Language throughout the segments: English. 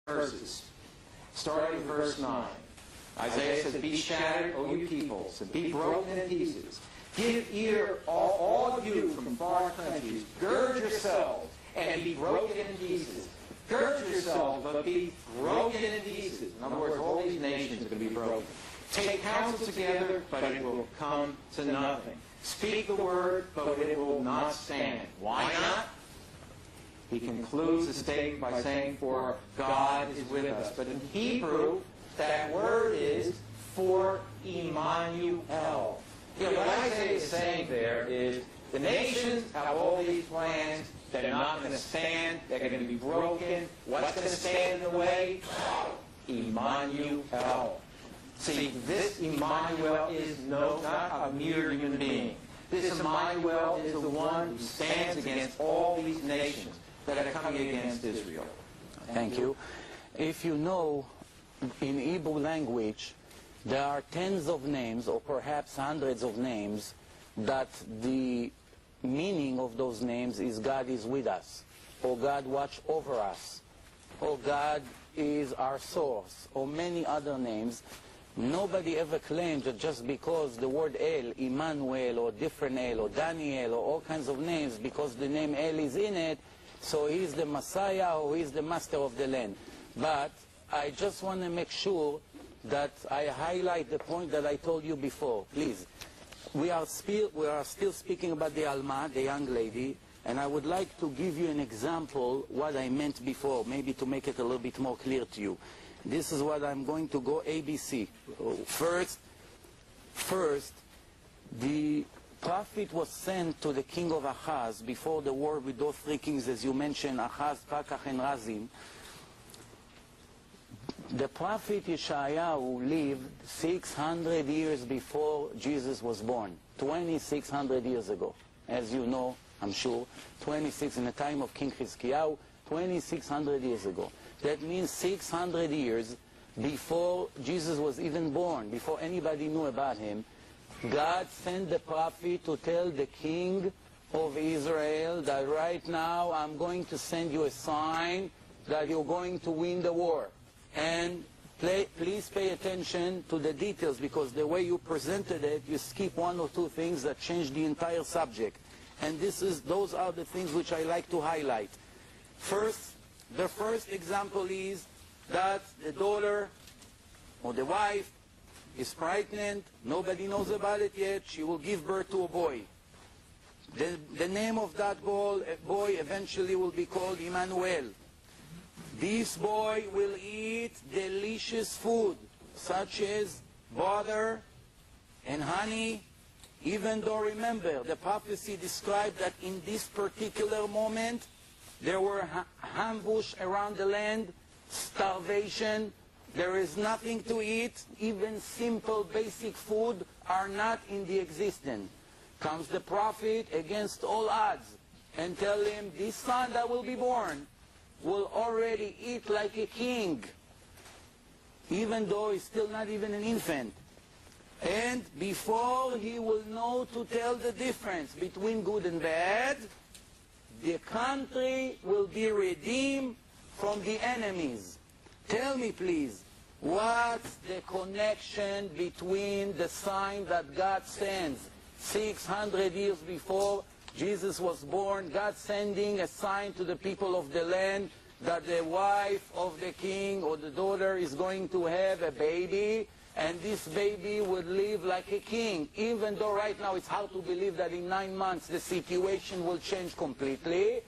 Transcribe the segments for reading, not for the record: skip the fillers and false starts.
verses, starting verse 9. Isaiah says, "Be shattered, O you peoples, and be broken in pieces. Give ear, all you from far countries. Gird yourselves, and be broken in pieces. Gird yourselves, but be broken in pieces." In other words, all these nations are going to be broken. "Take counsel together, but it will come to nothing. Speak the word, but it will not stand." Why not? He concludes the statement by saying, "For God is with us." But in Hebrew, that word is "for Emmanuel." You know, what Isaiah is saying there is the nations have all these plans. They're not going to stand. They're going to be broken. What's going to stand in the way? Emmanuel. See, this Emmanuel is not a mere human being. This Emmanuel is the one who stands against all these nations that are coming against Israel. Thank you. If you know, in Hebrew language, there are tens of names, or perhaps hundreds of names, that the meaning of those names is God is with us, or God watch over us, or God is our source, or many other names. Nobody ever claimed that just because the word El, Emmanuel, or different El, or Daniel, or all kinds of names, because the name El is in it, so he's the Messiah, or he's the master of the land. But I just want to make sure that I highlight the point that I told you before. Please, we are still speaking about the Alma, the young lady, and I would like to give you an example what I meant before, maybe to make it a little bit more clear to you. This is what I'm going to go ABC. First, the prophet was sent to the king of Ahaz before the war with those three kings, as you mentioned, Ahaz, Pakach, and Razim. The prophet Yeshayahu lived 600 years before Jesus was born, 2,600 years ago. As you know, I'm sure, 26 in the time of King Chizkiyahu, 2,600 years ago. That means 600 years before Jesus was even born, before anybody knew about him. God sent the prophet to tell the king of Israel that right now I'm going to send you a sign that you're going to win the war. And please pay attention to the details, because the way you presented it, you skip one or two things that change the entire subject. And those are the things which I like to highlight. First, the first example is that the daughter or the wife is pregnant. Nobody knows about it yet. She will give birth to a boy. The name of that boy eventually will be called Emmanuel. This boy will eat delicious food, such as butter and honey, even though, remember, the prophecy described that in this particular moment, there were ambush around the land, starvation, there is nothing to eat, even simple basic food are not in the existence. Comes the prophet against all odds and tell him, this son that will be born will already eat like a king, even though he's still not even an infant. And before he will know to tell the difference between good and bad, the country will be redeemed from the enemies. Tell me, please, what's the connection between the sign that God sends 600 years before Jesus was born, God sending a sign to the people of the land that the wife of the king or the daughter is going to have a baby, and this baby would live like a king, even though right now it's hard to believe that in 9 months the situation will change completely.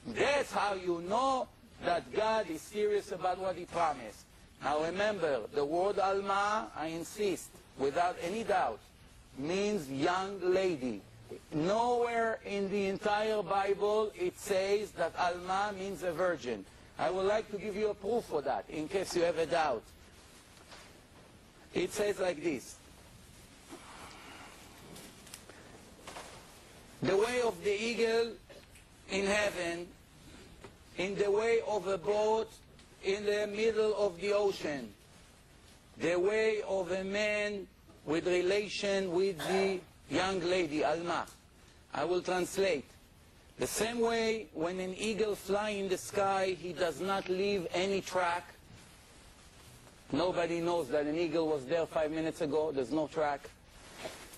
That's how you know that God is serious about what he promised. Now remember, the word Alma, I insist, without any doubt, means young lady. Nowhere in the entire Bible it says that Alma means a virgin. I would like to give you a proof for that, in case you have a doubt. It says like this: the way of the eagle in heaven, in the way of a boat in the middle of the ocean, the way of a man with relation with the young lady, Alma. I will translate. The same way when an eagle flies in the sky, he does not leave any track. Nobody knows that an eagle was there 5 minutes ago. There's no track.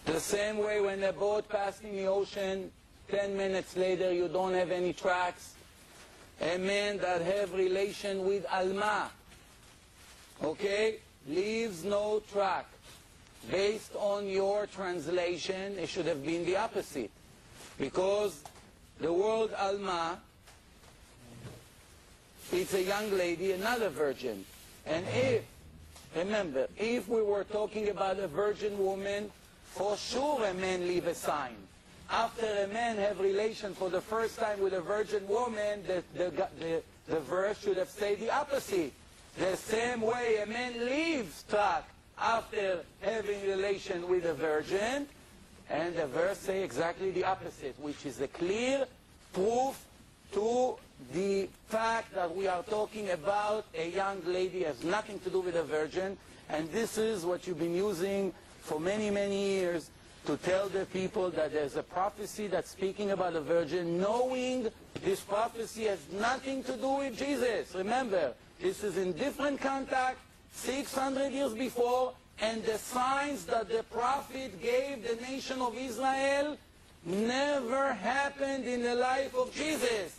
The same way when a boat passed in the ocean, 10 minutes later you don't have any tracks. A man that have relation with Alma, okay, leaves no track. Based on your translation, it should have been the opposite. Because the word Alma, it's a young lady, another virgin. And remember, if we were talking about a virgin woman, for sure a man leave a sign. After a man have relation for the first time with a virgin woman, the verse should have said the opposite. The same way a man leaves track after having relation with a virgin, and the verse say exactly the opposite, which is a clear proof to the fact that we are talking about a young lady, has nothing to do with a virgin, and this is what you've been using for many, many years to tell the people that there's a prophecy that's speaking about a virgin, knowing this prophecy has nothing to do with Jesus. Remember, this is in different context, 600 years before, and the signs that the prophet gave the nation of Israel never happened in the life of Jesus.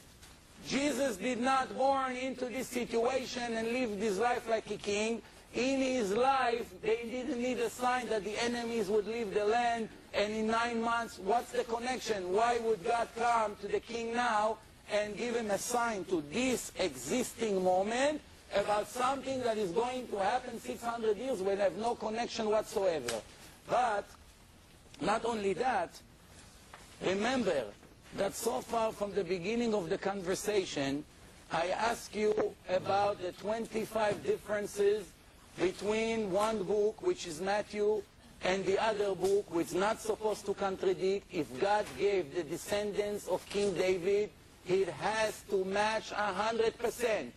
Jesus did not born into this situation and lived his life like a king. In his life, they didn't need a sign that the enemies would leave the land, and in 9 months, what's the connection? Why would God come to the king now and give him a sign to this existing moment about something that is going to happen 600 years when they have no connection whatsoever? But not only that, remember that so far from the beginning of the conversation, I asked you about the 25 differences between one book, which is Matthew, and the other book, which is not supposed to contradict. If God gave the descendants of King David, it has to match 100%.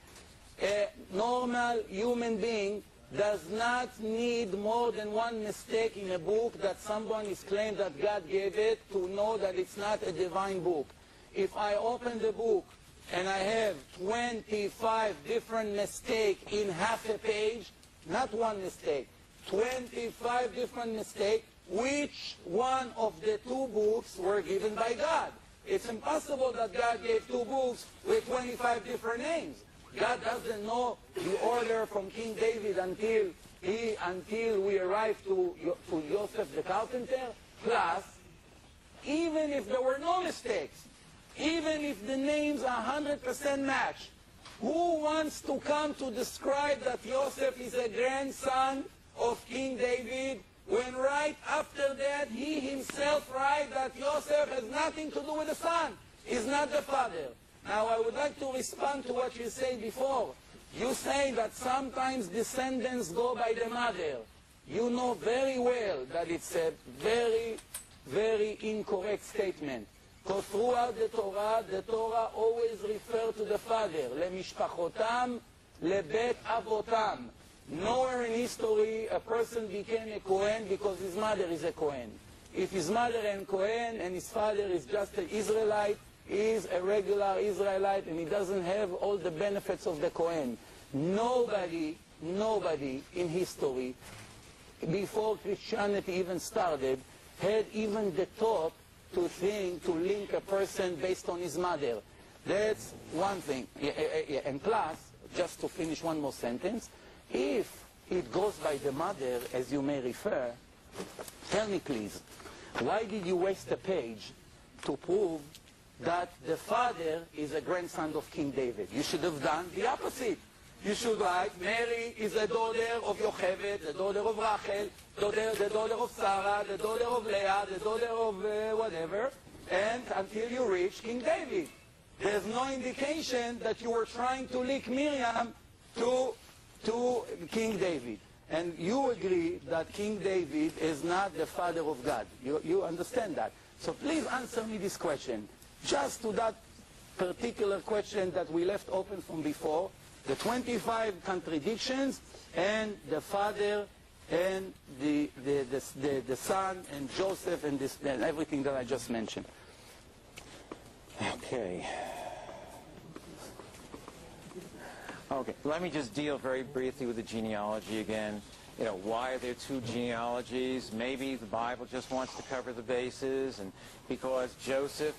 A normal human being does not need more than one mistake in a book that someone is claimed that God gave it to know that it's not a divine book. If I open the book and I have 25 different mistakes in half a page, not one mistake, 25 different mistakes, which one of the two books were given by God? It's impossible that God gave two books with 25 different names. God doesn't know the order from King David until we arrive to Joseph the carpenter. Plus, even if there were no mistakes, even if the names 100% match, who wants to come to describe that Joseph is a grandson of King David, when right after that he himself writes that Joseph has nothing to do with the son, is not the father? Now I would like to respond to what you said before. You say that sometimes descendants go by the mother. You know very well that it's a very, very incorrect statement. Because throughout the Torah always refers to the father. לממשפחותם, לבית אבותם. Nowhere in history a person became a Kohen because his mother is a Kohen. If his mother is a Kohen and his father is just an Israelite, he is a regular Israelite and he doesn't have all the benefits of the Kohen. Nobody in history, before Christianity even started, had even the thought to think to link a person based on his mother. That's one thing. And plus, just to finish one more sentence, if it goes by the mother, as you may refer, tell me please, why did you waste a page to prove that the father is a grandson of King David? You should have done the opposite. You should write, Mary is the daughter of Yocheved, the daughter of Rachel, the daughter of Sarah, the daughter of Leah, the daughter of whatever, and until you reach King David. There's no indication that you were trying to link Miriam to King David. And you agree that King David is not the father of God. You understand that. So please answer me this question. Just to that particular question that we left open from before, the 25 contradictions and the father and the son and Joseph and everything that I just mentioned. Okay. Okay, let me just deal very briefly with the genealogy again. You know, why are there two genealogies? Maybe the Bible just wants to cover the bases, and because Joseph